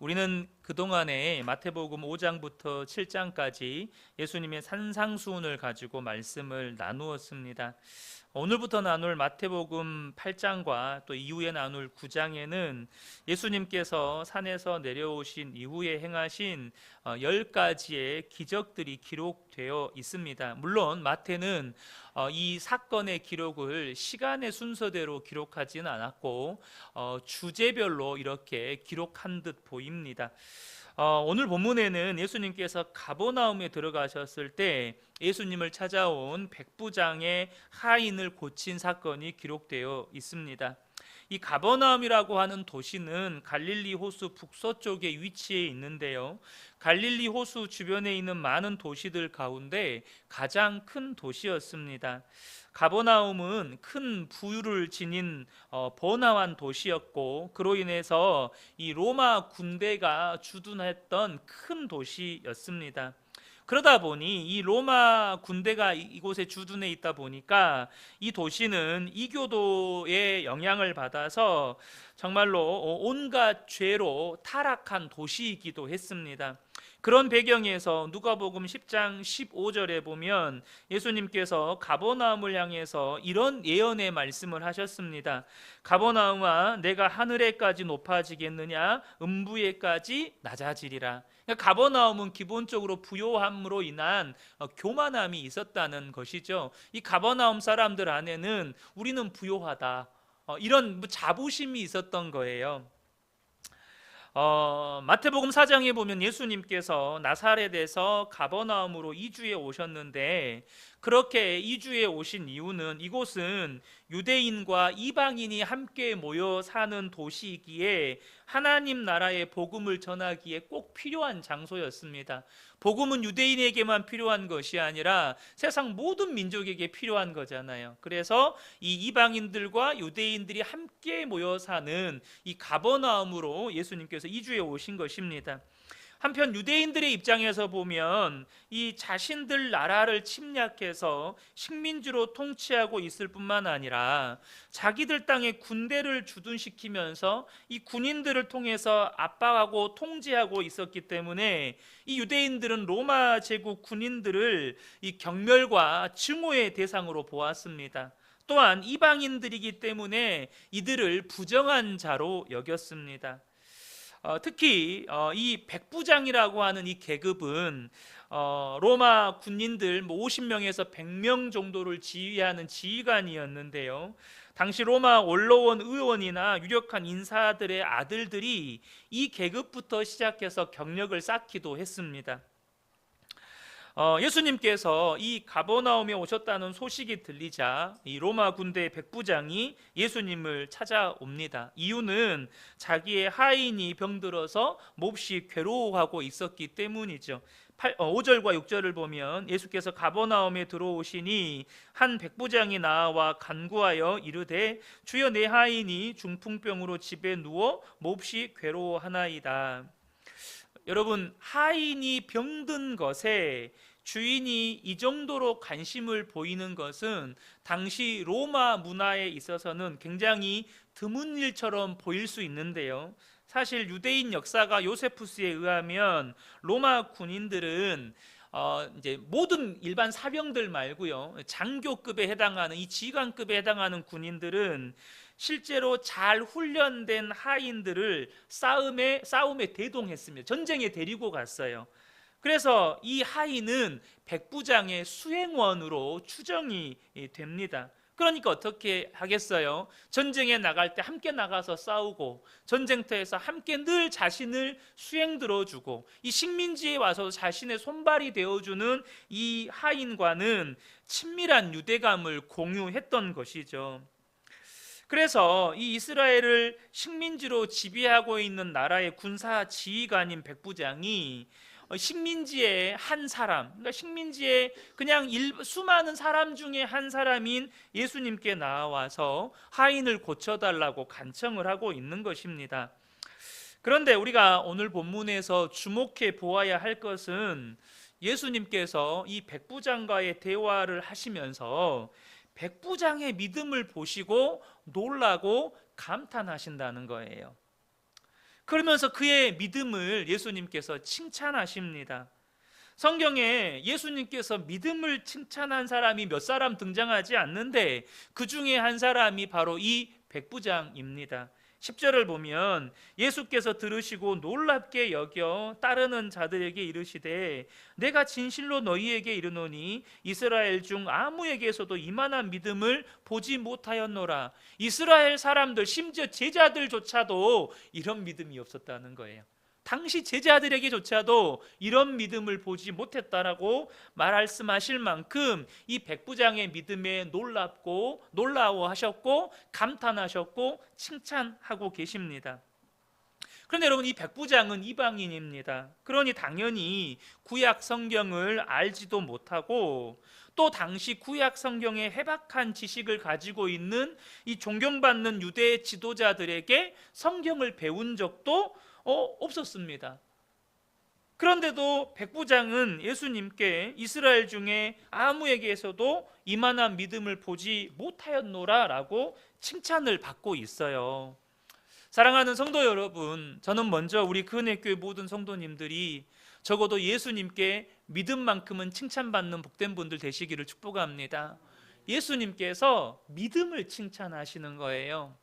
우리는 그동안에 마태복음 5장부터 7장까지 예수님의 산상수훈을 가지고 말씀을 나누었습니다. 오늘부터 나눌 마태복음 8장과 또 이후에 나눌 9장에는 예수님께서 산에서 내려오신 이후에 행하신 10가지의 기적들이 기록되어 있습니다. 물론 마태는 이 사건의 기록을 시간의 순서대로 기록하지는 않았고 주제별로 이렇게 기록한 듯 보입니다. 오늘 본문에는 예수님께서 가버나움에 들어가셨을 때 예수님을 찾아온 백부장의 하인을 고친 사건이 기록되어 있습니다. 이 가버나움이라고 하는 도시는 갈릴리 호수 북서쪽에 위치해 있는데요, 갈릴리 호수 주변에 있는 많은 도시들 가운데 가장 큰 도시였습니다. 가버나움은 큰 부유를 지닌 번화한 도시였고, 그로 인해서 이 로마 군대가 주둔했던 큰 도시였습니다. 그러다 보니 이 로마 군대가 이곳에 주둔해 있다 보니까 이 도시는 이교도의 영향을 받아서 정말로 온갖 죄로 타락한 도시이기도 했습니다. 그런 배경에서 누가복음 10장 15절에 보면 예수님께서 가버나움을 향해서 이런 예언의 말씀을 하셨습니다. 가버나움아, 내가 하늘에까지 높아지겠느냐? 음부에까지 낮아지리라. 그러니까 가버나움은 기본적으로 부요함으로 인한 교만함이 있었다는 것이죠. 이 가버나움 사람들 안에는 우리는 부요하다, 이런 자부심이 있었던 거예요. 마태복음 4장에 보면 예수님께서 나사렛에서 가버나움으로 이주해 오셨는데, 그렇게 이주해 오신 이유는 이곳은 유대인과 이방인이 함께 모여 사는 도시이기에 하나님 나라의 복음을 전하기에 꼭 필요한 장소였습니다. 복음은 유대인에게만 필요한 것이 아니라 세상 모든 민족에게 필요한 거잖아요. 그래서 이 이방인들과 유대인들이 함께 모여 사는 이 가버나움으로 예수님께서 이주해 오신 것입니다. 한편 유대인들의 입장에서 보면 이 자신들 나라를 침략해서 식민지로 통치하고 있을 뿐만 아니라 자기들 땅에 군대를 주둔시키면서 이 군인들을 통해서 압박하고 통제하고 있었기 때문에 이 유대인들은 로마 제국 군인들을 이 경멸과 증오의 대상으로 보았습니다. 또한 이방인들이기 때문에 이들을 부정한 자로 여겼습니다. 특히 이 백부장이라고 하는 이 계급은 로마 군인들 50명에서 100명 정도를 지휘하는 지휘관이었는데요, 당시 로마 원로원 의원이나 유력한 인사들의 아들들이 이 계급부터 시작해서 경력을 쌓기도 했습니다. 예수님께서 이 가버나움에 오셨다는 소식이 들리자 이 로마 군대 백부장이 예수님을 찾아옵니다. 이유는 자기의 하인이 병들어서 몹시 괴로워하고 있었기 때문이죠. 5절과 6절을 보면 예수께서 가버나움에 들어오시니 한 백부장이 나와 간구하여 이르되 주여, 내 하인이 중풍병으로 집에 누워 몹시 괴로워하나이다. 여러분, 하인이 병든 것에 주인이 이 정도로 관심을 보이는 것은 당시 로마 문화에 있어서는 굉장히 드문 일처럼 보일 수 있는데요, 사실 유대인 역사가 요세푸스에 의하면 로마 군인들은 이제 모든 일반 사병들 말고요, 장교급에 해당하는 이 지휘관급에 해당하는 군인들은 실제로 잘 훈련된 하인들을 싸움에 대동했습니다. 전쟁에 데리고 갔어요. 그래서 이 하인은 백부장의 수행원으로 추정이 됩니다. 그러니까 어떻게 하겠어요? 전쟁에 나갈 때 함께 나가서 싸우고, 전쟁터에서 함께 늘 자신을 수행 들어주고, 이 식민지에 와서 자신의 손발이 되어주는 이 하인과는 친밀한 유대감을 공유했던 것이죠. 그래서 이 이스라엘을 식민지로 지배하고 있는 나라의 군사 지휘관인 백부장이 식민지의 한 사람, 그러니까 식민지의 그냥 수많은 사람 중에 한 사람인 예수님께 나와서 하인을 고쳐달라고 간청을 하고 있는 것입니다. 그런데 우리가 오늘 본문에서 주목해 보아야 할 것은 예수님께서 이 백부장과의 대화를 하시면서 백부장의 믿음을 보시고 놀라고 감탄하신다는 거예요. 그러면서 그의 믿음을 예수님께서 칭찬하십니다. 성경에 예수님께서 믿음을 칭찬한 사람이 몇 사람 등장하지 않는데 그 중에 한 사람이 바로 이 백부장입니다. 10절을 보면 예수께서 들으시고 놀랍게 여겨 따르는 자들에게 이르시되 내가 진실로 너희에게 이르노니 이스라엘 중 아무에게서도 이만한 믿음을 보지 못하였노라. 이스라엘 사람들 심지어 제자들조차도 이런 믿음이 없었다는 거예요. 당시 제자들에게조차도 이런 믿음을 보지 못했다라고 말씀하실 만큼 이 백부장의 믿음에 놀랍고 놀라워하셨고 감탄하셨고 칭찬하고 계십니다. 그런데 여러분, 이 백부장은 이방인입니다. 그러니 당연히 구약 성경을 알지도 못하고 또 당시 구약 성경의 해박한 지식을 가지고 있는 이 존경받는 유대 지도자들에게 성경을 배운 적도 없었습니다. 그런데도 백부장은 예수님께 이스라엘 중에 아무에게서도 이만한 믿음을 보지 못하였노라 라고 칭찬을 받고 있어요. 사랑하는 성도 여러분, 저는 먼저 우리 그은혜교회 모든 성도님들이 적어도 예수님께 믿음만큼은 칭찬받는 복된 분들 되시기를 축복합니다. 예수님께서 믿음을 칭찬하시는 거예요.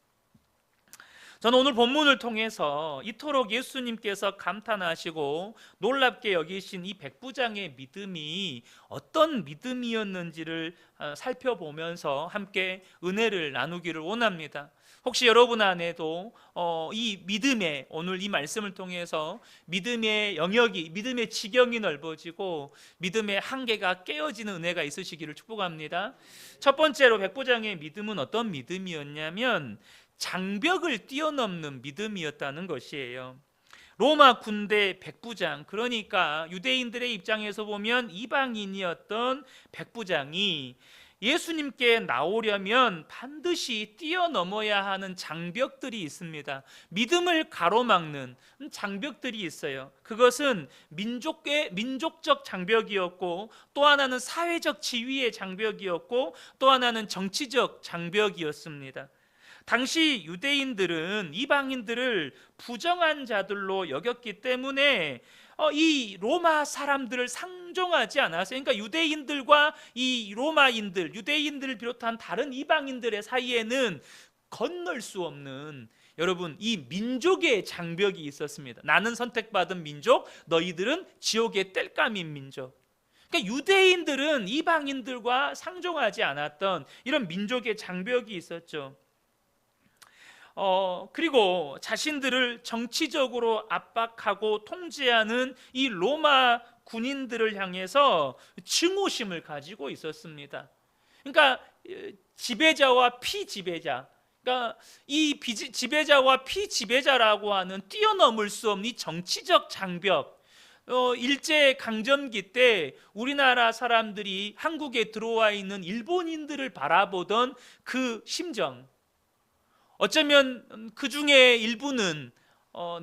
저는 오늘 본문을 통해서 이토록 예수님께서 감탄하시고 놀랍게 여기신 이 백부장의 믿음이 어떤 믿음이었는지를 살펴보면서 함께 은혜를 나누기를 원합니다. 혹시 여러분 안에도 이 믿음의, 오늘 이 말씀을 통해서 믿음의 영역이, 믿음의 지경이 넓어지고 믿음의 한계가 깨어지는 은혜가 있으시기를 축복합니다. 첫 번째로 백부장의 믿음은 어떤 믿음이었냐면 장벽을 뛰어넘는 믿음이었다는 것이에요. 로마 군대 백부장, 그러니까 유대인들의 입장에서 보면 이방인이었던 백부장이 예수님께 나오려면 반드시 뛰어넘어야 하는 장벽들이 있습니다. 믿음을 가로막는 장벽들이 있어요. 그것은 민족적 장벽이었고, 또 하나는 사회적 지위의 장벽이었고, 또 하나는 정치적 장벽이었습니다. 당시 유대인들은 이방인들을 부정한 자들로 여겼기 때문에 이 로마 사람들을 상종하지 않았어요. 그러니까 유대인들과 이 로마인들, 유대인들을 비롯한 다른 이방인들의 사이에는 건널 수 없는, 여러분, 이 민족의 장벽이 있었습니다. 나는 선택받은 민족, 너희들은 지옥의 땔감인 민족. 그러니까 유대인들은 이방인들과 상종하지 않았던 이런 민족의 장벽이 있었죠. 그리고 자신들을 정치적으로 압박하고 통제하는 이 로마 군인들을 향해서 증오심을 가지고 있었습니다. 그러니까 지배자와 피지배자, 그러니까 이 지배자와 피지배자라고 하는 뛰어넘을 수 없는 이 정치적 장벽, 일제 강점기 때 우리나라 사람들이 한국에 들어와 있는 일본인들을 바라보던 그 심정, 어쩌면 그 중에 일부는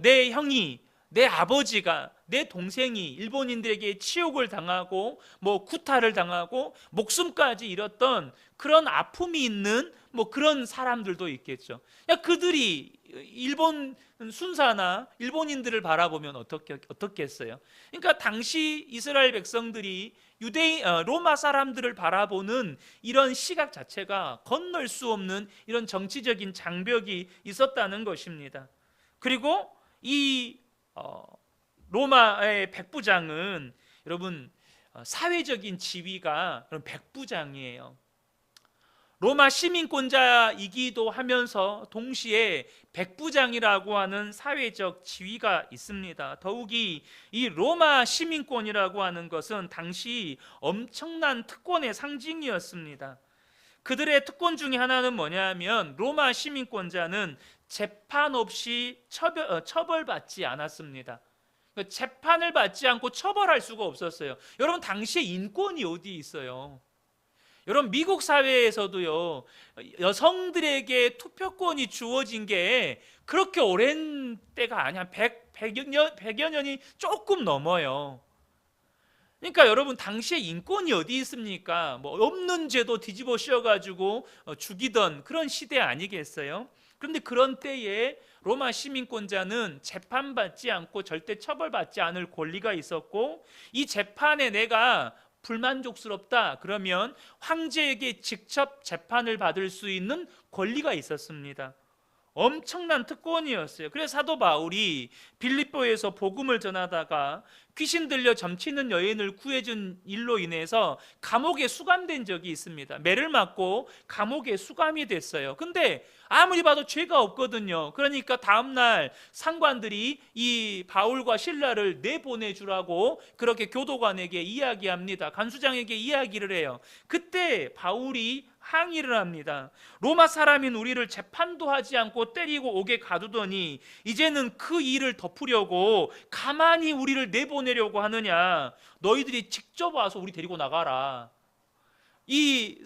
내 형이, 내 아버지가, 내 동생이 일본인들에게 치욕을 당하고 구타를 당하고 목숨까지 잃었던 그런 아픔이 있는 그런 사람들도 있겠죠. 그들이 일본 순사나 일본인들을 바라보면 어떻겠어요? 그러니까 당시 이스라엘 백성들이 로마 사람들을 바라보는 이런 시각 자체가 건널 수 없는 이런 정치적인 장벽이 있었다는 것입니다. 그리고 이 로마의 백부장은, 여러분, 사회적인 지위가 백부장이에요. 로마 시민권자이기도 하면서 동시에 백부장이라고 하는 사회적 지위가 있습니다. 더욱이 이 로마 시민권이라고 하는 것은 당시 엄청난 특권의 상징이었습니다. 그들의 특권 중에 하나는 뭐냐면 로마 시민권자는 재판 없이 처벌받지 않았습니다. 재판을 받지 않고 처벌할 수가 없었어요. 여러분, 당시에 인권이 어디 있어요? 여러분, 미국 사회에서도요, 여성들에게 투표권이 주어진 게 그렇게 오랜 때가 아니야. 100여 년이 조금 넘어요. 그러니까 여러분, 당시에 인권이 어디 있습니까? 없는 죄도 뒤집어 씌워가지고 죽이던 그런 시대 아니겠어요? 그런데 그런 때에 로마 시민권자는 재판받지 않고 절대 처벌받지 않을 권리가 있었고, 이 재판에 내가 불만족스럽다 그러면 황제에게 직접 재판을 받을 수 있는 권리가 있었습니다. 엄청난 특권이었어요. 그래서 사도 바울이 빌립보에서 복음을 전하다가 귀신 들려 점치는 여인을 구해준 일로 인해서 감옥에 수감된 적이 있습니다. 매를 맞고 감옥에 수감이 됐어요. 근데 아무리 봐도 죄가 없거든요. 그러니까 다음날 상관들이 이 바울과 실라를 내보내주라고 그렇게 교도관에게 이야기합니다. 간수장에게 이야기를 해요. 그때 바울이 항의를 합니다. 로마 사람인 우리를 재판도 하지 않고 때리고 옥에 가두더니 이제는 그 일을 덮으려고 가만히 우리를 내보내려고 하느냐. 너희들이 직접 와서 우리 데리고 나가라. 이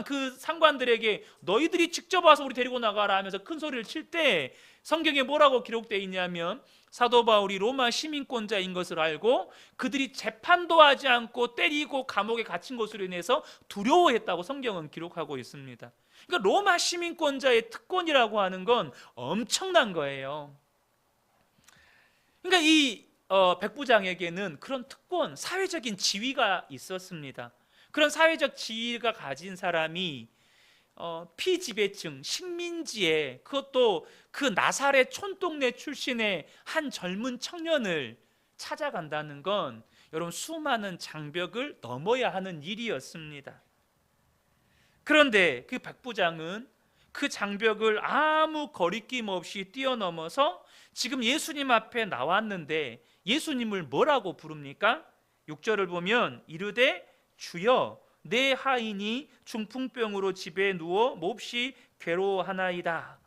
그 상관들에게 너희들이 직접 와서 우리 데리고 나가라 하면서 큰 소리를 칠 때 성경에 뭐라고 기록되어 있냐면, 사도 바울이 로마 시민권자인 것을 알고 그들이 재판도 하지 않고 때리고 감옥에 갇힌 것으로 인해서 두려워했다고 성경은 기록하고 있습니다. 그러니까 로마 시민권자의 특권이라고 하는 건 엄청난 거예요. 그러니까 이 백부장에게는 그런 특권, 사회적인 지위가 있었습니다. 그런 사회적 지위가 가진 사람이 피지배층, 식민지에, 그것도 그 나사렛 촌동네 출신의 한 젊은 청년을 찾아간다는 건 여러분 수많은 장벽을 넘어야 하는 일이었습니다. 그런데 그 백부장은 그 장벽을 아무 거리낌 없이 뛰어넘어서 지금 예수님 앞에 나왔는데 예수님을 뭐라고 부릅니까? 6절을 보면 이르되 주여 내 하인이 중풍병으로 집에 누워 몹시 괴로워하나이다.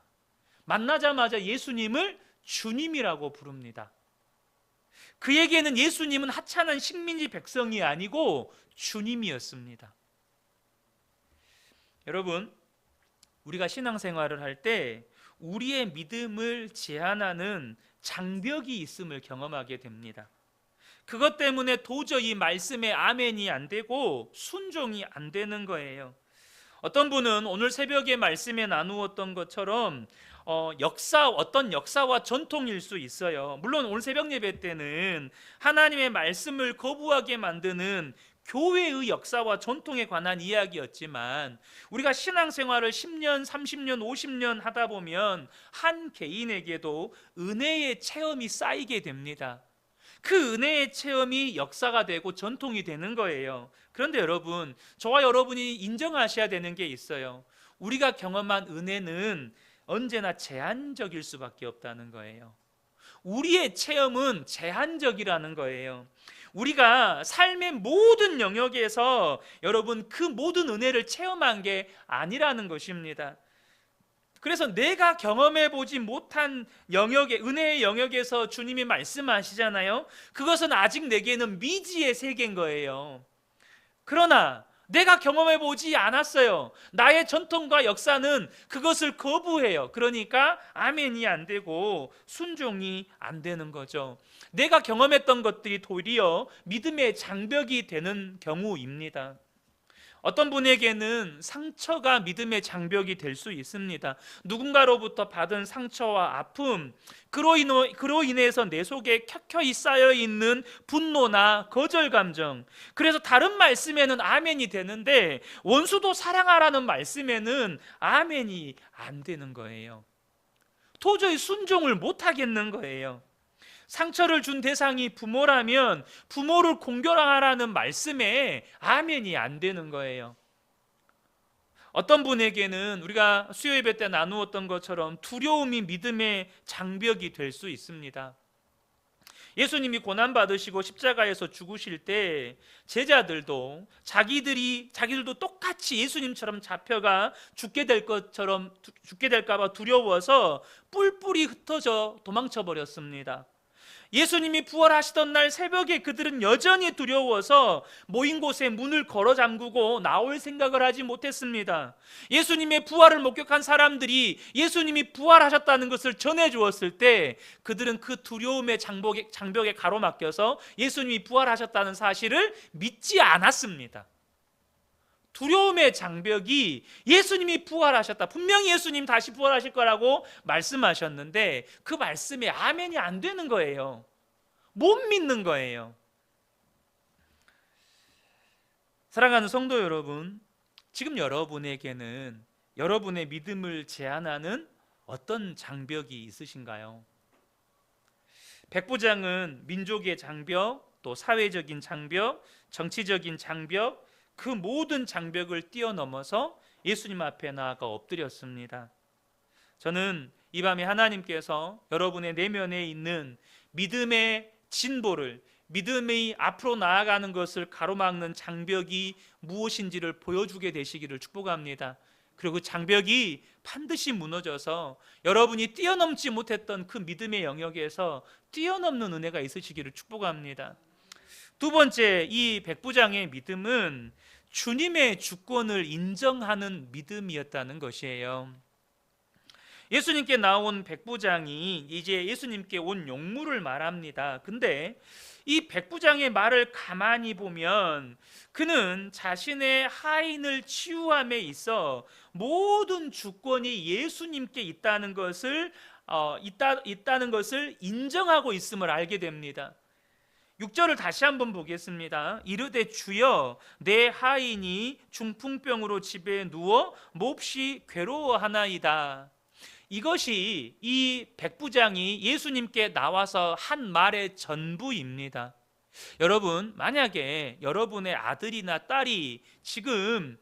만나자마자 예수님을 주님이라고 부릅니다. 그에게는 예수님은 하찮은 식민지 백성이 아니고 주님이었습니다. 여러분, 우리가 신앙생활을 할 때 우리의 믿음을 제한하는 장벽이 있음을 경험하게 됩니다. 그것 때문에 도저히 말씀에 아멘이 안 되고 순종이 안 되는 거예요. 어떤 분은 오늘 새벽에 말씀에 나누었던 것처럼 어떤 역사와 전통일 수 있어요. 물론 오늘 새벽 예배 때는 하나님의 말씀을 거부하게 만드는 교회의 역사와 전통에 관한 이야기였지만, 우리가 신앙생활을 10년, 30년, 50년 하다 보면 한 개인에게도 은혜의 체험이 쌓이게 됩니다. 그 은혜의 체험이 역사가 되고 전통이 되는 거예요. 그런데 여러분, 저와 여러분이 인정하셔야 되는 게 있어요. 우리가 경험한 은혜는 언제나 제한적일 수밖에 없다는 거예요. 우리의 체험은 제한적이라는 거예요. 우리가 삶의 모든 영역에서 여러분 그 모든 은혜를 체험한 게 아니라는 것입니다. 그래서 내가 경험해 보지 못한 영역의 은혜의 영역에서 주님이 말씀하시잖아요. 그것은 아직 내게는 미지의 세계인 거예요. 그러나 내가 경험해 보지 않았어요. 나의 전통과 역사는 그것을 거부해요. 그러니까 아멘이 안 되고 순종이 안 되는 거죠. 내가 경험했던 것들이 도리어 믿음의 장벽이 되는 경우입니다. 어떤 분에게는 상처가 믿음의 장벽이 될 수 있습니다. 누군가로부터 받은 상처와 아픔, 그로 인해서 내 속에 켜켜이 쌓여있는 분노나 거절 감정, 그래서 다른 말씀에는 아멘이 되는데 원수도 사랑하라는 말씀에는 아멘이 안 되는 거예요. 도저히 순종을 못 하겠는 거예요. 상처를 준 대상이 부모라면 부모를 공경하라는 말씀에 아멘이 안 되는 거예요. 어떤 분에게는 우리가 수요 예배 때 나누었던 것처럼 두려움이 믿음의 장벽이 될 수 있습니다. 예수님이 고난받으시고 십자가에서 죽으실 때 제자들도 자기들도 똑같이 예수님처럼 잡혀가 죽게 될까 봐 두려워서 뿔뿔이 흩어져 도망쳐 버렸습니다. 예수님이 부활하시던 날 새벽에 그들은 여전히 두려워서 모인 곳에 문을 걸어 잠그고 나올 생각을 하지 못했습니다. 예수님의 부활을 목격한 사람들이 예수님이 부활하셨다는 것을 전해 주었을 때 그들은 그 두려움의 장벽에 가로막혀서 예수님이 부활하셨다는 사실을 믿지 않았습니다. 두려움의 장벽이 예수님이 부활하셨다, 분명히 예수님 다시 부활하실 거라고 말씀하셨는데 그 말씀에 아멘이 안 되는 거예요. 못 믿는 거예요. 사랑하는 성도 여러분, 지금 여러분에게는 여러분의 믿음을 제한하는 어떤 장벽이 있으신가요? 백부장은 민족의 장벽, 또 사회적인 장벽, 정치적인 장벽, 그 모든 장벽을 뛰어넘어서 예수님 앞에 나아가 엎드렸습니다. 저는 이 밤에 하나님께서 여러분의 내면에 있는 믿음의 진보를, 믿음이 앞으로 나아가는 것을 가로막는 장벽이 무엇인지를 보여주게 되시기를 축복합니다. 그리고 그 장벽이 반드시 무너져서 여러분이 뛰어넘지 못했던 그 믿음의 영역에서 뛰어넘는 은혜가 있으시기를 축복합니다. 두 번째, 이 백부장의 믿음은 주님의 주권을 인정하는 믿음이었다는 것이에요. 예수님께 나온 백부장이 이제 예수님께 온 용무를 말합니다. 근데 이 백부장의 말을 가만히 보면 그는 자신의 하인을 치유함에 있어 모든 주권이 예수님께 있다는 것을 인정하고 있음을 알게 됩니다. 6절을 다시 한번 보겠습니다. 이르되 주여, 내 하인이 중풍병으로 집에 누워 몹시 괴로워하나이다. 이것이 이 백부장이 예수님께 나와서 한 말의 전부입니다. 여러분, 만약에 여러분의 아들이나 딸이 지금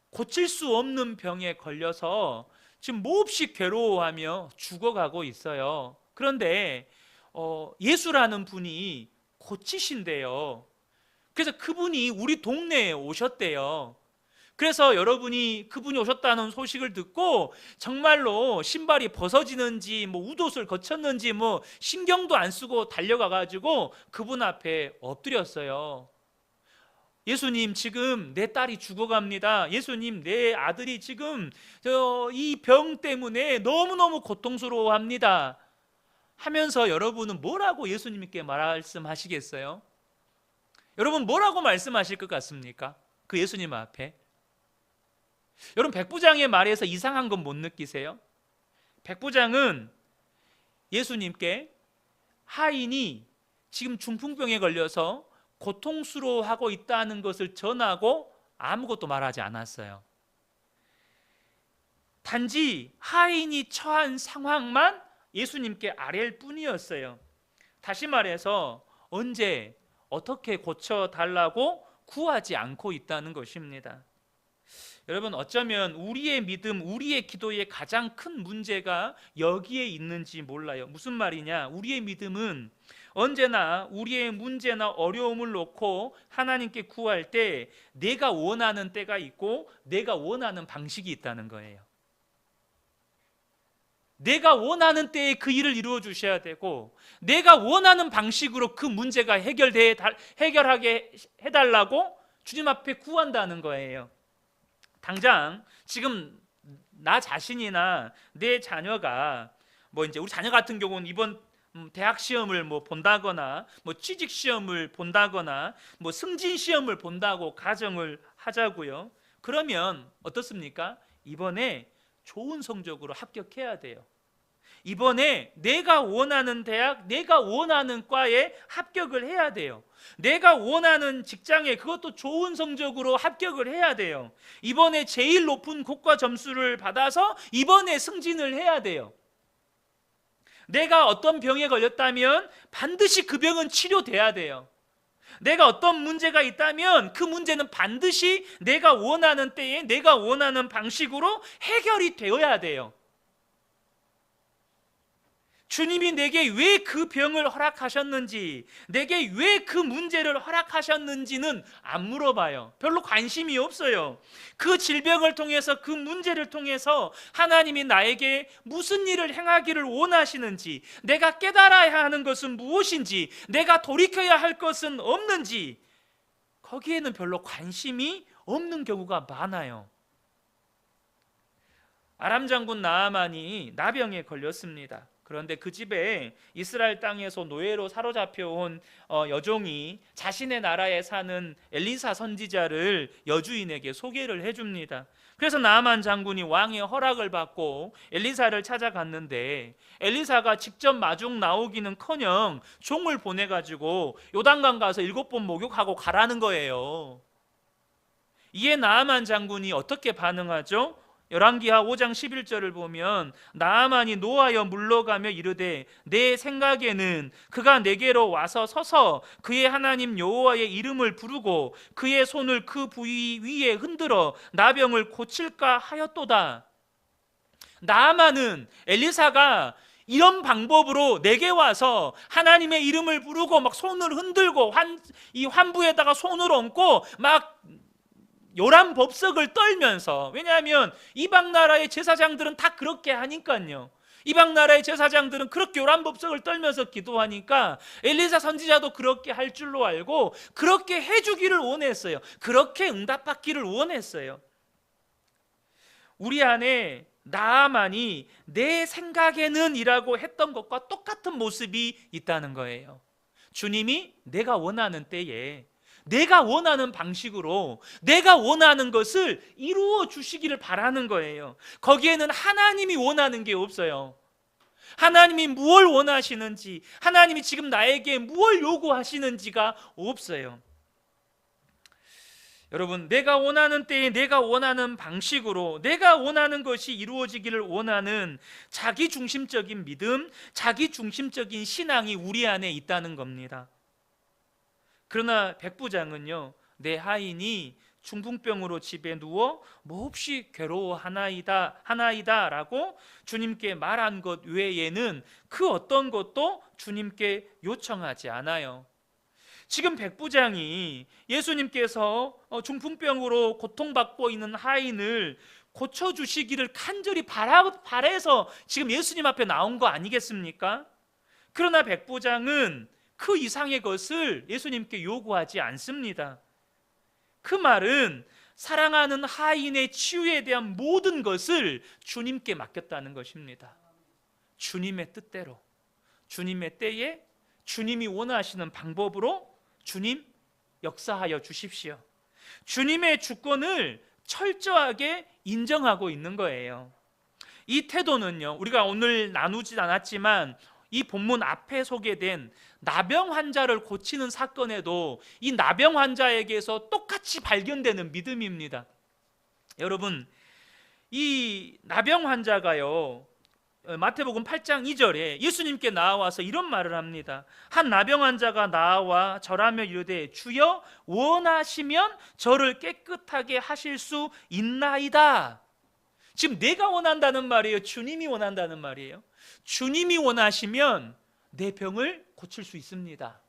고칠 수 없는 병에 걸려서 지금 몹시 괴로워하며 죽어가고 있어요. 그런데 예수라는 분이 고치신대요. 그래서 그분이 우리 동네에 오셨대요. 그래서 여러분이 그분이 오셨다는 소식을 듣고 정말로 신발이 벗어지는지 웃옷을 거쳤는지 신경도 안 쓰고 달려가 가지고 그분 앞에 엎드렸어요. 예수님, 지금 내 딸이 죽어갑니다. 예수님, 내 아들이 지금 이 병 때문에 너무너무 고통스러워합니다 하면서 여러분은 뭐라고 예수님께 말씀하시겠어요? 여러분, 뭐라고 말씀하실 것 같습니까? 그 예수님 앞에. 여러분, 백부장의 말에서 이상한 건 못 느끼세요? 백부장은 예수님께 하인이 지금 중풍병에 걸려서 고통스러워하고 있다는 것을 전하고 아무것도 말하지 않았어요. 단지 하인이 처한 상황만 예수님께 아랠 뿐이었어요. 다시 말해서 언제 어떻게 고쳐달라고 구하지 않고 있다는 것입니다. 여러분, 어쩌면 우리의 믿음, 우리의 기도의 가장 큰 문제가 여기에 있는지 몰라요. 무슨 말이냐? 우리의 믿음은 언제나 우리의 문제나 어려움을 놓고 하나님께 구할 때 내가 원하는 때가 있고 내가 원하는 방식이 있다는 거예요. 내가 원하는 때에 그 일을 이루어 주셔야 되고 내가 원하는 방식으로 그 문제가 해결하게 해달라고 주님 앞에 구한다는 거예요. 당장 지금 나 자신이나 내 자녀가 이제 우리 자녀 같은 경우는 이번 대학 시험을 본다거나 취직 시험을 본다거나 승진 시험을 본다고 가정을 하자고요. 그러면 어떻습니까? 이번에 좋은 성적으로 합격해야 돼요. 이번에 내가 원하는 대학, 내가 원하는 과에 합격을 해야 돼요. 내가 원하는 직장에 그것도 좋은 성적으로 합격을 해야 돼요. 이번에 제일 높은 고과 점수를 받아서 이번에 승진을 해야 돼요. 내가 어떤 병에 걸렸다면 반드시 그 병은 치료돼야 돼요. 내가 어떤 문제가 있다면 그 문제는 반드시 내가 원하는 때에 내가 원하는 방식으로 해결이 되어야 돼요. 주님이 내게 왜 그 병을 허락하셨는지, 내게 왜 그 문제를 허락하셨는지는 안 물어봐요. 별로 관심이 없어요. 그 질병을 통해서, 그 문제를 통해서 하나님이 나에게 무슨 일을 행하기를 원하시는지, 내가 깨달아야 하는 것은 무엇인지, 내가 돌이켜야 할 것은 없는지, 거기에는 별로 관심이 없는 경우가 많아요. 아람 장군 나아만이 나병에 걸렸습니다. 그런데 그 집에 이스라엘 땅에서 노예로 사로잡혀 온 여종이 자신의 나라에 사는 엘리사 선지자를 여주인에게 소개를 해줍니다. 그래서 나아만 장군이 왕의 허락을 받고 엘리사를 찾아갔는데 엘리사가 직접 마중 나오기는커녕 종을 보내가지고 요단강 가서 7번 목욕하고 가라는 거예요. 이에 나아만 장군이 어떻게 반응하죠? 열왕기하 5장 11절을 보면 나아만이 노하여 물러가며 이르되 내 생각에는 그가 내게로 와서 서서 그의 하나님 여호와의 이름을 부르고 그의 손을 그 부위 위에 흔들어 나병을 고칠까 하였도다. 나아만은 엘리사가 이런 방법으로 내게 와서 하나님의 이름을 부르고 막 손을 흔들고 이 환부에다가 손을 얹고 막 요란 법석을 떨면서, 왜냐하면 이방 나라의 제사장들은 다 그렇게 하니까요. 이방 나라의 제사장들은 그렇게 요란 법석을 떨면서 기도하니까 엘리사 선지자도 그렇게 할 줄로 알고 그렇게 해주기를 원했어요. 그렇게 응답받기를 원했어요. 우리 안에 나아만이 내 생각에는 이라고 했던 것과 똑같은 모습이 있다는 거예요. 주님이 내가 원하는 때에 내가 원하는 방식으로 내가 원하는 것을 이루어 주시기를 바라는 거예요. 거기에는 하나님이 원하는 게 없어요. 하나님이 무엇을 원하시는지, 하나님이 지금 나에게 무엇을 요구하시는지가 없어요. 여러분, 내가 원하는 때에 내가 원하는 방식으로 내가 원하는 것이 이루어지기를 원하는 자기중심적인 믿음, 자기중심적인 신앙이 우리 안에 있다는 겁니다. 그러나 백부장은요, 내 하인이 중풍병으로 집에 누워 몹시 괴로워하나이다 라고 주님께 말한 것 외에는 그 어떤 것도 주님께 요청하지 않아요. 지금 백부장이 예수님께서 중풍병으로 고통받고 있는 하인을 고쳐주시기를 간절히 바라서 지금 예수님 앞에 나온 거 아니겠습니까? 그러나 백부장은 그 이상의 것을 예수님께 요구하지 않습니다. 그 말은 사랑하는 하인의 치유에 대한 모든 것을 주님께 맡겼다는 것입니다. 주님의 뜻대로, 주님의 때에 주님이 원하시는 방법으로 주님 역사하여 주십시오. 주님의 주권을 철저하게 인정하고 있는 거예요. 이 태도는요, 우리가 오늘 나누진 않았지만 이 본문 앞에 소개된 나병 환자를 고치는 사건에도 이 나병 환자에게서 똑같이 발견되는 믿음입니다. 여러분, 이 나병 환자가요, 마태복음 8장 2절에 예수님께 나와서 이런 말을 합니다. 한 나병 환자가 나와 절하며 이르되 주여 원하시면 저를 깨끗하게 하실 수 있나이다. 지금 내가 원한다는 말이에요? 주님이 원한다는 말이에요? 주님이 원하시면 내 병을 고칠 수 있습니다.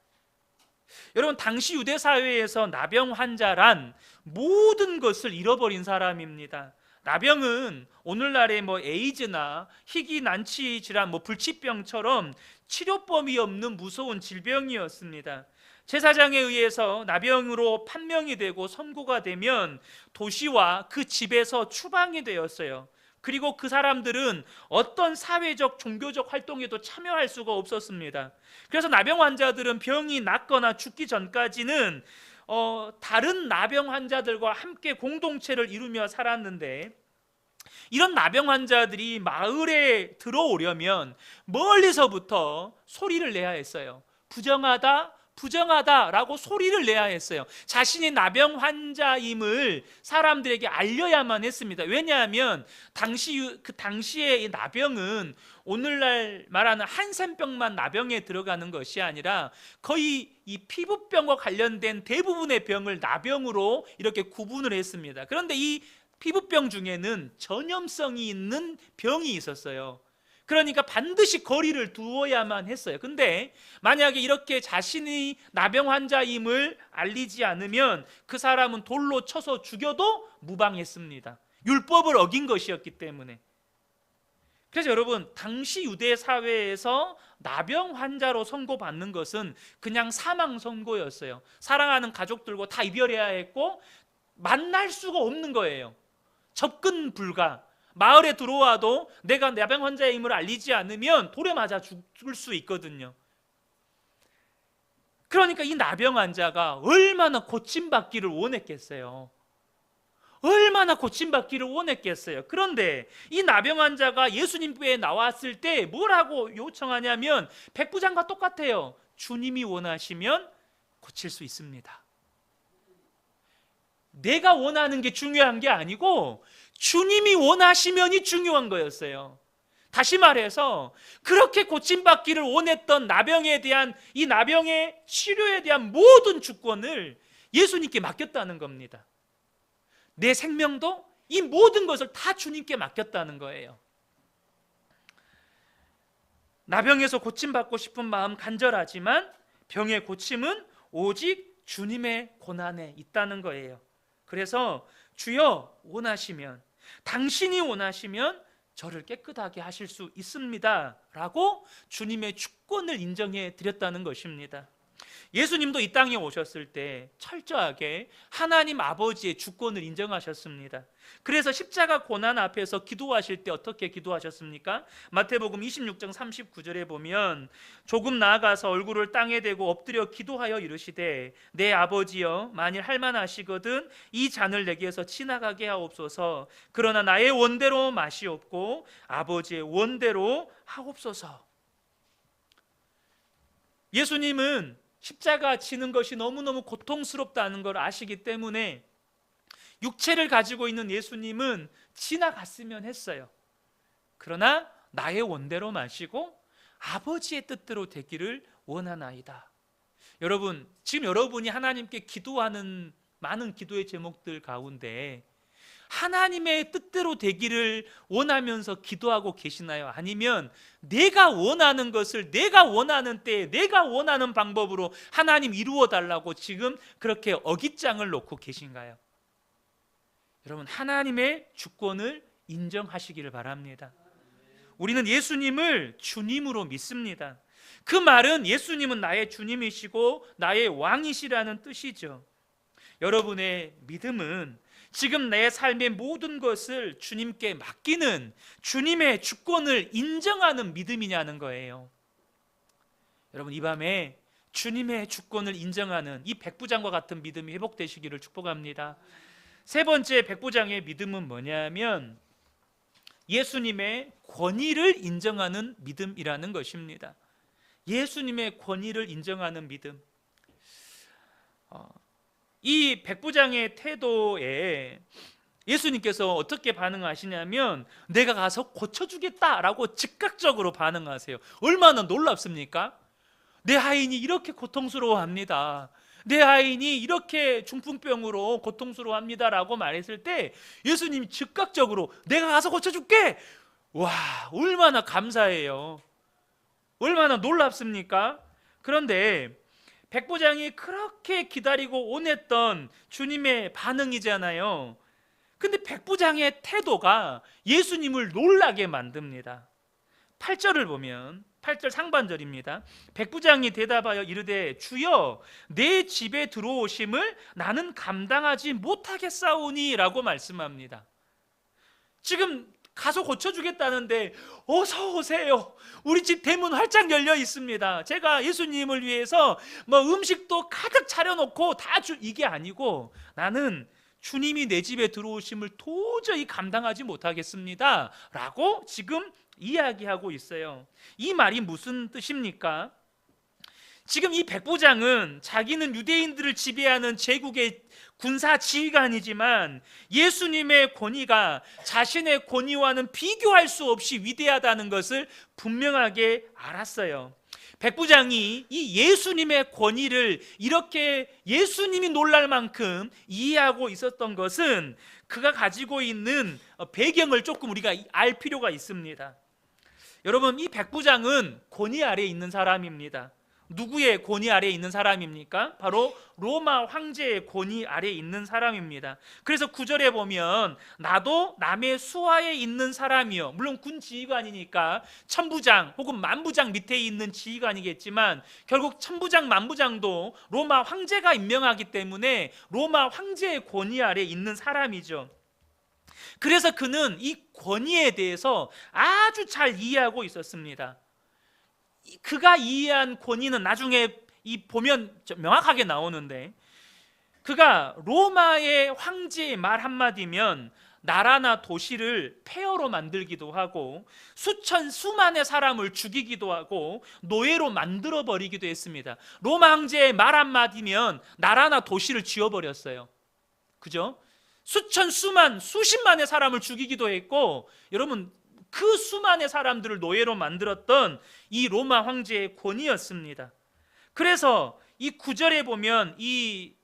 여러분, 당시 유대 사회에서 나병 환자란 모든 것을 잃어버린 사람입니다. 나병은 오늘날의 에이즈나 희귀 난치 질환, 불치병처럼 치료법이 없는 무서운 질병이었습니다. 제사장에 의해서 나병으로 판명이 되고 선고가 되면 도시와 그 집에서 추방이 되었어요. 그리고 그 사람들은 어떤 사회적, 종교적 활동에도 참여할 수가 없었습니다. 그래서 나병 환자들은 병이 낫거나 죽기 전까지는 다른 나병 환자들과 함께 공동체를 이루며 살았는데, 이런 나병 환자들이 마을에 들어오려면 멀리서부터 소리를 내야 했어요. 부정하다, 부정하다라고 소리를 내야 했어요. 자신이 나병 환자임을 사람들에게 알려야만 했습니다. 왜냐하면 그 당시에 이 나병은 오늘날 말하는 한센병만 나병에 들어가는 것이 아니라 거의 이 피부병과 관련된 대부분의 병을 나병으로 이렇게 구분을 했습니다. 그런데 이 피부병 중에는 전염성이 있는 병이 있었어요. 그러니까 반드시 거리를 두어야만 했어요. 근데 만약에 이렇게 자신이 나병 환자임을 알리지 않으면 그 사람은 돌로 쳐서 죽여도 무방했습니다. 율법을 어긴 것이었기 때문에. 그래서 여러분, 당시 유대 사회에서 나병 환자로 선고받는 것은 그냥 사망 선고였어요. 사랑하는 가족들과 다 이별해야 했고 만날 수가 없는 거예요. 접근 불가. 마을에 들어와도 내가 나병 환자의 임을 알리지 않으면 돌에 맞아 죽을 수 있거든요. 그러니까 이 나병 환자가 얼마나 고침받기를 원했겠어요. 얼마나 고침받기를 원했겠어요. 그런데 이 나병 환자가 예수님께 나왔을 때 뭐라고 요청하냐면 백부장과 똑같아요. 주님이 원하시면 고칠 수 있습니다. 내가 원하는 게 중요한 게 아니고 주님이 원하시면이 중요한 거였어요. 다시 말해서 그렇게 고침받기를 원했던 나병에 대한 이 나병의 치료에 대한 모든 주권을 예수님께 맡겼다는 겁니다. 내 생명도 이 모든 것을 다 주님께 맡겼다는 거예요. 나병에서 고침받고 싶은 마음 간절하지만 병의 고침은 오직 주님의 고난에 있다는 거예요. 그래서 주여 원하시면, 당신이 원하시면 저를 깨끗하게 하실 수 있습니다 라고 주님의 주권을 인정해 드렸다는 것입니다. 예수님도 이 땅에 오셨을 때 철저하게 하나님 아버지의 주권을 인정하셨습니다. 그래서 십자가 고난 앞에서 기도하실 때 어떻게 기도하셨습니까? 마태복음 26장 39절에 보면 조금 나아가서 얼굴을 땅에 대고 엎드려 기도하여 이르시되 내 아버지여 만일 할만하시거든 이 잔을 내게서 지나가게 하옵소서. 그러나 나의 원대로 마시옵고 아버지의 원대로 하옵소서. 예수님은 십자가 지는 것이 너무너무 고통스럽다는 걸 아시기 때문에 육체를 가지고 있는 예수님은 지나갔으면 했어요. 그러나 나의 원대로 마시고 아버지의 뜻대로 되기를 원하나이다. 여러분, 지금 여러분이 하나님께 기도하는 많은 기도의 제목들 가운데 하나님의 뜻대로 되기를 원하면서 기도하고 계시나요? 아니면 내가 원하는 것을 내가 원하는 때에 내가 원하는 방법으로 하나님 이루어 달라고 지금 그렇게 어깃장을 놓고 계신가요? 여러분, 하나님의 주권을 인정하시기를 바랍니다. 우리는 예수님을 주님으로 믿습니다. 그 말은 예수님은 나의 주님이시고 나의 왕이시라는 뜻이죠. 여러분의 믿음은 지금 내 삶의 모든 것을 주님께 맡기는 주님의 주권을 인정하는 믿음이냐는 거예요. 여러분, 이 밤에 주님의 주권을 인정하는 이 백부장과 같은 믿음이 회복되시기를 축복합니다. 세 번째 백부장의 믿음은 뭐냐면 예수님의 권위를 인정하는 믿음이라는 것입니다. 예수님의 권위를 인정하는 믿음. 이 백부장의 태도에 예수님께서 어떻게 반응하시냐면 내가 가서 고쳐주겠다라고 즉각적으로 반응하세요. 얼마나 놀랍습니까? 내 하인이 이렇게 고통스러워합니다. 내 하인이 이렇게 중풍병으로 고통스러워합니다라고 말했을 때 예수님이 즉각적으로 내가 가서 고쳐줄게. 와, 얼마나 감사해요. 얼마나 놀랍습니까? 그런데 백부장이 그렇게 기다리고 원했던 주님의 반응이잖아요. 근데 백부장의 태도가 예수님을 놀라게 만듭니다. 8절을 보면 8절 상반절입니다. 백부장이 대답하여 이르되 주여 내 집에 들어오심을 나는 감당하지 못하겠사오니 라고 말씀합니다. 지금 가서 고쳐주겠다는데 어서 오세요. 우리 집 대문 활짝 열려 있습니다. 제가 예수님을 위해서 음식도 가득 차려놓고 이게 아니고 나는 주님이 내 집에 들어오심을 도저히 감당하지 못하겠습니다 라고 지금 이야기하고 있어요. 이 말이 무슨 뜻입니까? 지금 이 백부장은 자기는 유대인들을 지배하는 제국의 군사 지휘관이지만 예수님의 권위가 자신의 권위와는 비교할 수 없이 위대하다는 것을 분명하게 알았어요. 백부장이 이 예수님의 권위를 이렇게 예수님이 놀랄 만큼 이해하고 있었던 것은 그가 가지고 있는 배경을 조금 우리가 알 필요가 있습니다. 여러분, 이 백부장은 권위 아래에 있는 사람입니다. 누구의 권위 아래에 있는 사람입니까? 바로 로마 황제의 권위 아래에 있는 사람입니다. 그래서 9절에 보면 나도 남의 수하에 있는 사람이요, 물론 군 지휘관이니까 천부장 혹은 만부장 밑에 있는 지휘관이겠지만 결국 천부장 만부장도 로마 황제가 임명하기 때문에 로마 황제의 권위 아래에 있는 사람이죠. 그래서 그는 이 권위에 대해서 아주 잘 이해하고 있었습니다. 그가 이해한 권위는 나중에 보면 명확하게 나오는데, 그가 로마의 황제의 말 한마디면 나라나 도시를 폐허로 만들기도 하고 수만의 사람을 죽이기도 하고 노예로 만들어 버리기도 했습니다. 로마 황제의 말 한마디면 나라나 도시를 지워버렸어요. 그죠? 수십만의 사람을 죽이기도 했고, 여러분 그 수만의 사람들을 노예로 만들었던 이 로마 황제의 권위였습니다. 그래서 이 9절에 보면 이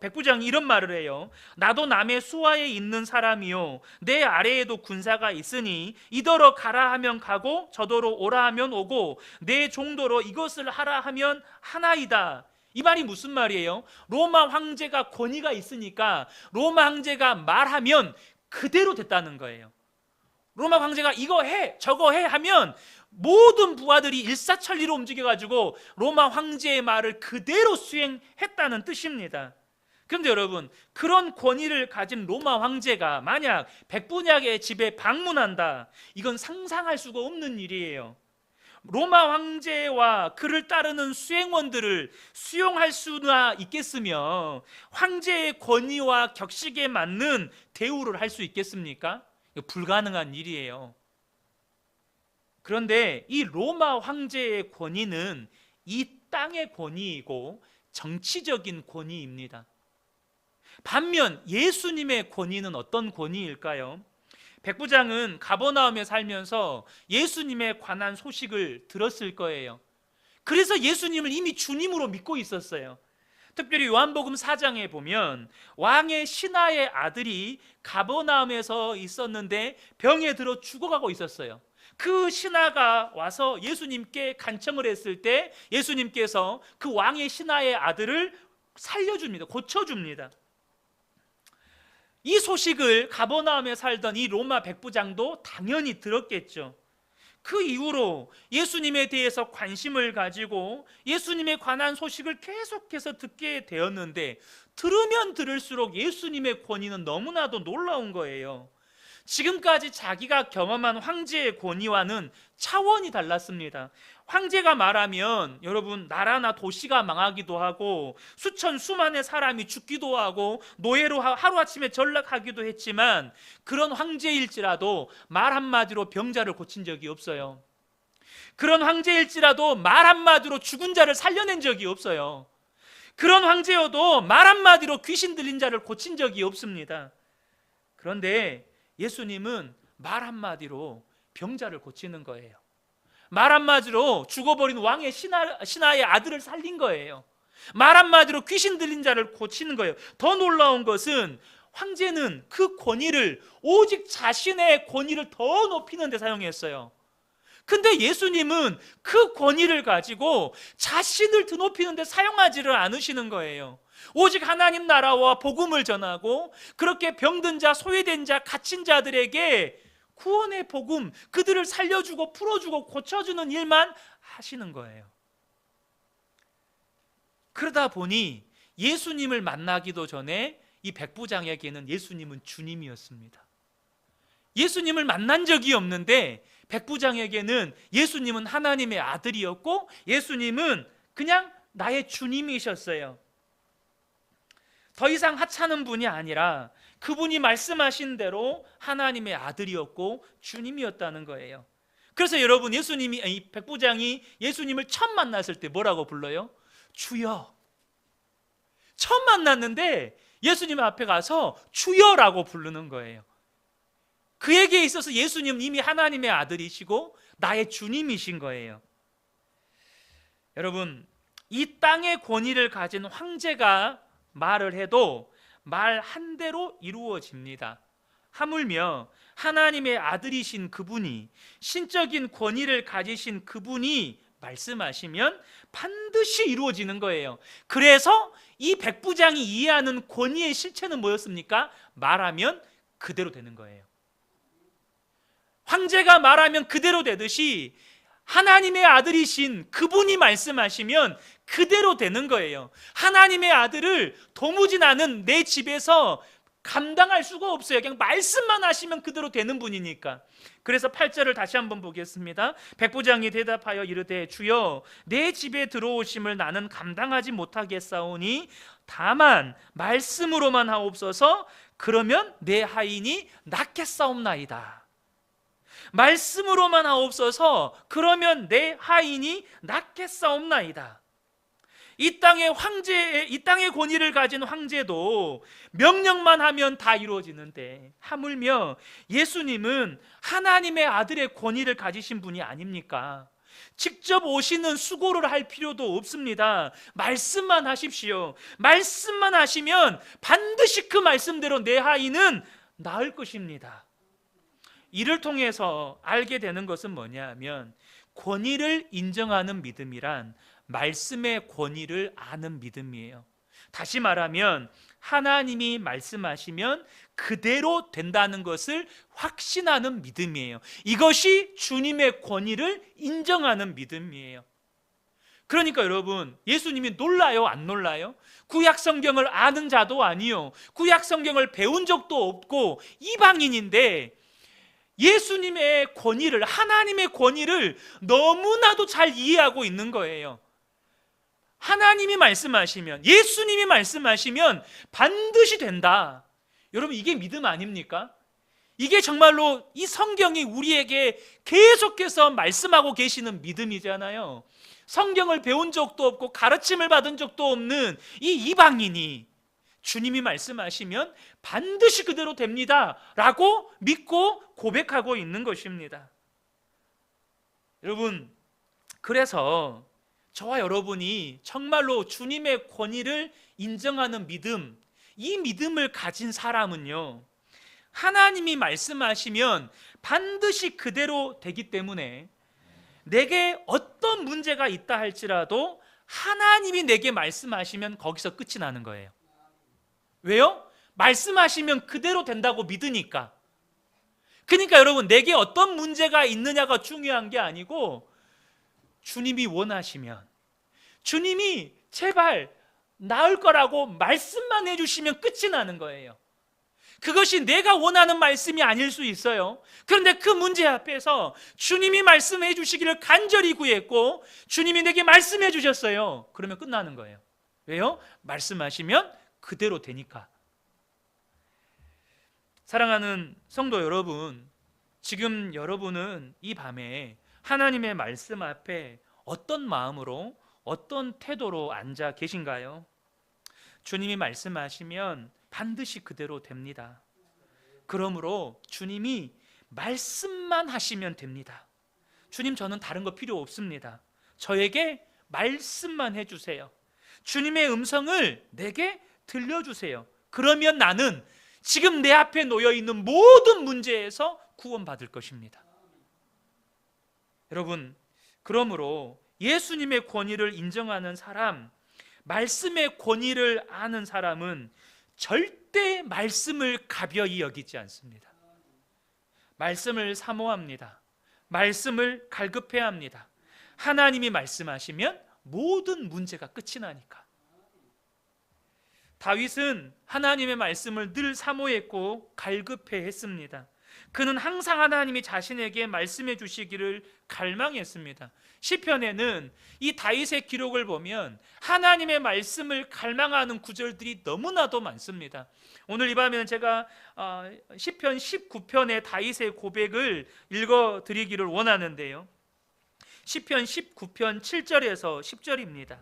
백부장이 이런 말을 해요. 나도 남의 수하에 있는 사람이요 내 아래에도 군사가 있으니 이더러 가라 하면 가고 저더러 오라 하면 오고 내 종도로 이것을 하라 하면 하나이다. 이 말이 무슨 말이에요? 로마 황제가 권위가 있으니까 로마 황제가 말하면 그대로 됐다는 거예요. 로마 황제가 이거 해 저거 해 하면 모든 부하들이 일사천리로 움직여가지고 로마 황제의 말을 그대로 수행했다는 뜻입니다. 그런데 여러분, 그런 권위를 가진 로마 황제가 만약 백부장의 집에 방문한다, 이건 상상할 수가 없는 일이에요. 로마 황제와 그를 따르는 수행원들을 수용할 수나 있겠으며 황제의 권위와 격식에 맞는 대우를 할 수 있겠습니까? 불가능한 일이에요. 그런데 이 로마 황제의 권위는 이 땅의 권위이고 정치적인 권위입니다. 반면 예수님의 권위는 어떤 권위일까요? 백부장은 가버나움에 살면서 예수님에 관한 소식을 들었을 거예요. 그래서 예수님을 이미 주님으로 믿고 있었어요. 특별히 요한복음 4장에 보면 왕의 신하의 아들이 가버나움에서 있었는데 병에 들어 죽어가고 있었어요. 그 신하가 와서 예수님께 간청을 했을 때 예수님께서 그 왕의 신하의 아들을 살려줍니다. 고쳐줍니다. 이 소식을 가버나움에 살던 이 로마 백부장도 당연히 들었겠죠. 그 이후로 예수님에 대해서 관심을 가지고 예수님에 관한 소식을 계속해서 듣게 되었는데, 들으면 들을수록 예수님의 권위는 너무나도 놀라운 거예요. 지금까지 자기가 경험한 황제의 권위와는 차원이 달랐습니다. 황제가 말하면 여러분 나라나 도시가 망하기도 하고 수만의 사람이 죽기도 하고 노예로 하루아침에 전락하기도 했지만, 그런 황제일지라도 말 한마디로 병자를 고친 적이 없어요. 그런 황제일지라도 말 한마디로 죽은 자를 살려낸 적이 없어요. 그런 황제여도 말 한마디로 귀신 들린 자를 고친 적이 없습니다. 그런데 예수님은 말 한마디로 병자를 고치는 거예요. 말 한마디로 죽어버린 왕의 신하의 아들을 살린 거예요. 말 한마디로 귀신 들린 자를 고치는 거예요. 더 놀라운 것은 황제는 그 권위를 오직 자신의 권위를 더 높이는 데 사용했어요. 근데 예수님은 그 권위를 가지고 자신을 드높이는 데 사용하지를 않으시는 거예요. 오직 하나님 나라와 복음을 전하고 그렇게 병든 자, 소외된 자, 갇힌 자들에게 구원의 복음, 그들을 살려주고 풀어주고 고쳐주는 일만 하시는 거예요. 그러다 보니 예수님을 만나기도 전에 이 백부장에게는 예수님은 주님이었습니다. 예수님을 만난 적이 없는데 백부장에게는 예수님은 하나님의 아들이었고 예수님은 그냥 나의 주님이셨어요. 더 이상 하찮은 분이 아니라 그분이 말씀하신 대로 하나님의 아들이었고 주님이었다는 거예요. 그래서 여러분, 이 백부장이 예수님을 처음 만났을 때 뭐라고 불러요? 주여. 처음 만났는데 예수님 앞에 가서 주여라고 부르는 거예요. 그에게 있어서 예수님은 이미 하나님의 아들이시고 나의 주님이신 거예요. 여러분, 이 땅의 권위를 가진 황제가 말을 해도 말 한 대로 이루어집니다. 하물며 하나님의 아들이신 그분이, 신적인 권위를 가지신 그분이 말씀하시면 반드시 이루어지는 거예요. 그래서 이 백부장이 이해하는 권위의 실체는 뭐였습니까? 말하면 그대로 되는 거예요. 황제가 말하면 그대로 되듯이 하나님의 아들이신 그분이 말씀하시면 그대로 되는 거예요. 하나님의 아들을 도무지 나는 내 집에서 감당할 수가 없어요. 그냥 말씀만 하시면 그대로 되는 분이니까. 그래서 8절을 다시 한번 보겠습니다. 백부장이 대답하여 이르되 주여 내 집에 들어오심을 나는 감당하지 못하겠사오니 다만 말씀으로만 하옵소서. 그러면 내 하인이 낫겠사옵나이다. 말씀으로만 하옵소서. 그러면 내 하인이 낫겠사옵나이다. 이 땅의 권위를 가진 황제도 명령만 하면 다 이루어지는데 하물며 예수님은 하나님의 아들의 권위를 가지신 분이 아닙니까? 직접 오시는 수고를 할 필요도 없습니다. 말씀만 하십시오. 말씀만 하시면 반드시 그 말씀대로 내 하인은 나을 것입니다. 이를 통해서 알게 되는 것은 뭐냐면 권위를 인정하는 믿음이란 말씀의 권위를 아는 믿음이에요. 다시 말하면 하나님이 말씀하시면 그대로 된다는 것을 확신하는 믿음이에요. 이것이 주님의 권위를 인정하는 믿음이에요. 그러니까 여러분, 예수님이 놀라요, 안 놀라요? 구약 성경을 아는 자도 아니요, 구약 성경을 배운 적도 없고 이방인인데 예수님의 권위를, 하나님의 권위를 너무나도 잘 이해하고 있는 거예요. 하나님이 말씀하시면, 예수님이 말씀하시면 반드시 된다. 여러분, 이게 믿음 아닙니까? 이게 정말로 이 성경이 우리에게 계속해서 말씀하고 계시는 믿음이잖아요. 성경을 배운 적도 없고 가르침을 받은 적도 없는 이 이방인이 주님이 말씀하시면 반드시 그대로 됩니다 라고 믿고 고백하고 있는 것입니다. 여러분, 그래서 저와 여러분이 정말로 주님의 권위를 인정하는 믿음, 이 믿음을 가진 사람은요, 하나님이 말씀하시면 반드시 그대로 되기 때문에 내게 어떤 문제가 있다 할지라도 하나님이 내게 말씀하시면 거기서 끝이 나는 거예요. 왜요? 말씀하시면 그대로 된다고 믿으니까. 그러니까 여러분, 내게 어떤 문제가 있느냐가 중요한 게 아니고 주님이 원하시면, 주님이 제발 나을 거라고 말씀만 해주시면 끝이 나는 거예요. 그것이 내가 원하는 말씀이 아닐 수 있어요. 그런데 그 문제 앞에서 주님이 말씀해 주시기를 간절히 구했고 주님이 내게 말씀해 주셨어요. 그러면 끝나는 거예요. 왜요? 말씀하시면 그대로 되니까. 사랑하는 성도 여러분, 지금 여러분은 이 밤에 하나님의 말씀 앞에 어떤 마음으로, 어떤 태도로 앉아 계신가요? 주님이 말씀하시면 반드시 그대로 됩니다. 그러므로 주님이 말씀만 하시면 됩니다. 주님, 저는 다른 거 필요 없습니다. 저에게 말씀만 해주세요. 주님의 음성을 내게 들려주세요. 그러면 나는 지금 내 앞에 놓여있는 모든 문제에서 구원받을 것입니다. 여러분, 그러므로 예수님의 권위를 인정하는 사람, 말씀의 권위를 아는 사람은 절대 말씀을 가벼이 여기지 않습니다. 말씀을 사모합니다. 말씀을 갈급해야 합니다. 하나님이 말씀하시면 모든 문제가 끝이 나니까. 다윗은 하나님의 말씀을 늘 사모했고 갈급해했습니다. 그는 항상 하나님이 자신에게 말씀해 주시기를 갈망했습니다. 시편에는 이 다윗의 기록을 보면 하나님의 말씀을 갈망하는 구절들이 너무나도 많습니다. 오늘 이 밤에는 제가 시편 19편의 다윗의 고백을 읽어드리기를 원하는데요, 시편 19편 7절에서 10절입니다.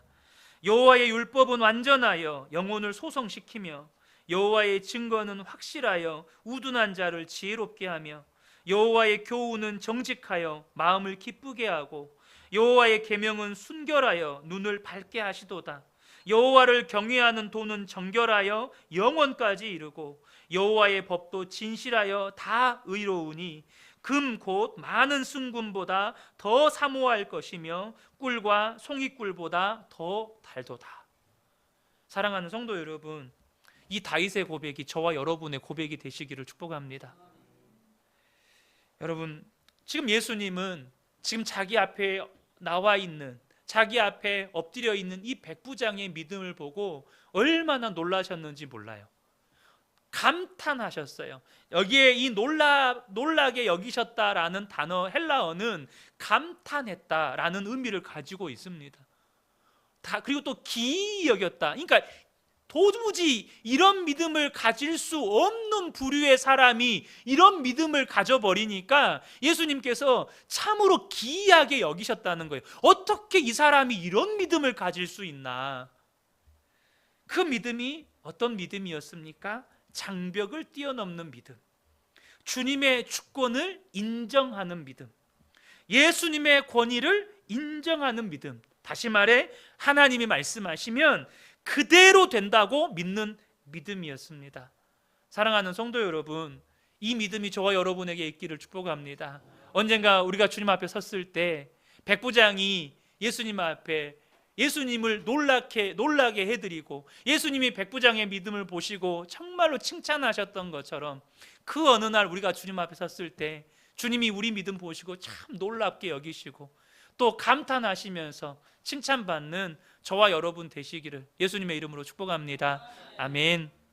여호와의 율법은 완전하여 영혼을 소성시키며 여호와의 증거는 확실하여 우둔한 자를 지혜롭게 하며 여호와의 교훈은 정직하여 마음을 기쁘게 하고 여호와의 계명은 순결하여 눈을 밝게 하시도다. 여호와를 경외하는 도는 정결하여 영원까지 이르고 여호와의 법도 진실하여 다 의로우니 금 곧 많은 순금보다 더 사모할 것이며 꿀과 송이꿀보다 더 달도다. 사랑하는 성도 여러분, 이 다윗의 고백이 저와 여러분의 고백이 되시기를 축복합니다. 여러분, 지금 예수님은 지금 자기 앞에 나와 있는, 자기 앞에 엎드려 있는 이 백부장의 믿음을 보고 얼마나 놀라셨는지 몰라요. 감탄하셨어요. 여기에 이 놀라게 여기셨다라는 단어 헬라어는 감탄했다라는 의미를 가지고 있습니다. 그리고 또 기이 여겼다. 그러니까 도무지 이런 믿음을 가질 수 없는 부류의 사람이 이런 믿음을 가져버리니까 예수님께서 참으로 기이하게 여기셨다는 거예요. 어떻게 이 사람이 이런 믿음을 가질 수 있나? 그 믿음이 어떤 믿음이었습니까? 장벽을 뛰어넘는 믿음, 주님의 주권을 인정하는 믿음, 예수님의 권위를 인정하는 믿음. 다시 말해 하나님이 말씀하시면 그대로 된다고 믿는 믿음이었습니다. 사랑하는 성도 여러분, 이 믿음이 저와 여러분에게 있기를 축복합니다. 언젠가 우리가 주님 앞에 섰을 때 백부장이 예수님 앞에 예수님을 놀라게 해드리고 예수님이 백부장의 믿음을 보시고 정말로 칭찬하셨던 것처럼 그 어느 날 우리가 주님 앞에 섰을 때 주님이 우리 믿음 보시고 참 놀랍게 여기시고 또 감탄하시면서 칭찬받는 저와 여러분 되시기를 예수님의 이름으로 축복합니다. 아멘.